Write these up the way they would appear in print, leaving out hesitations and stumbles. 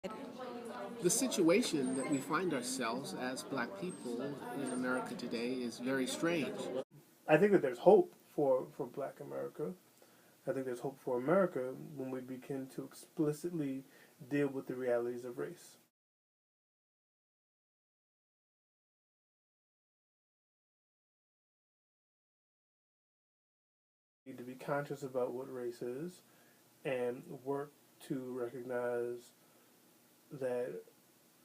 The situation that we find ourselves as black people in America today is very strange. I think that there's hope for Black America. I think there's hope for America when we begin to explicitly deal with the realities of race. We need to be conscious about what race is and work to recognize that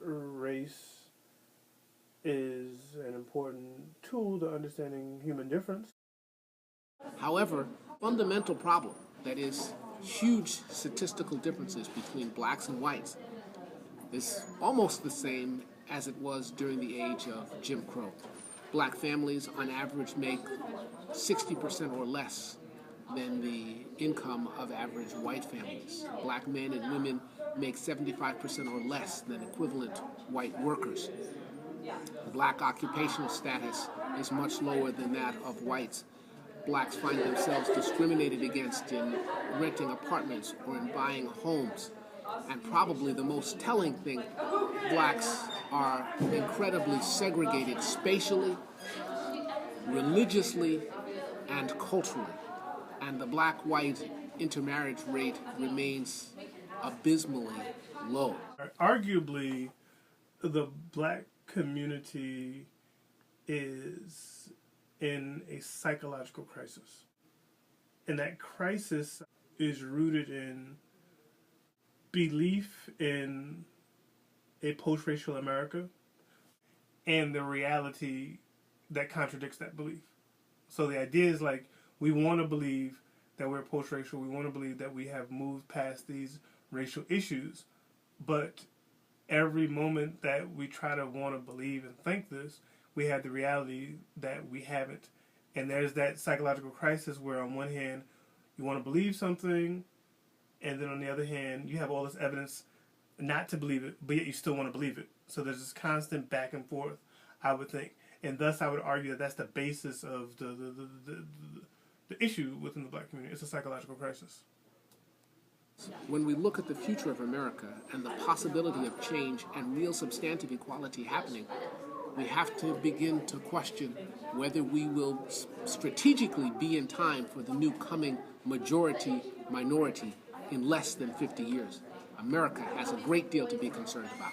race is an important tool to understanding human difference. However, fundamental problem, that is, huge statistical differences between blacks and whites, is almost the same as it was during the age of Jim Crow. Black families, on average, make 60% or less than the income of average white families. Black men and women make 75% or less than equivalent white workers. Black occupational status is much lower than that of whites. Blacks find themselves discriminated against in renting apartments or in buying homes. And probably the most telling thing, blacks are incredibly segregated spatially, religiously, and culturally. And the black-white intermarriage rate remains abysmally low. Arguably, the black community is in a psychological crisis. And that crisis is rooted in belief in a post-racial America and the reality that contradicts that belief. So the idea is like, we want to believe that we're post-racial, we want to believe that we have moved past these racial issues, but every moment that we try to want to believe and think this, we have the reality that we haven't. And there's that psychological crisis where on one hand, you want to believe something, and then on the other hand, you have all this evidence not to believe it, but yet you still want to believe it. So there's this constant back and forth, I would think. And thus I would argue that that's the basis of the issue within the black community. It's a psychological crisis. When we look at the future of America and the possibility of change and real substantive equality happening, we have to begin to question whether we will strategically be in time for the new coming majority-minority in less than 50 years. America has a great deal to be concerned about.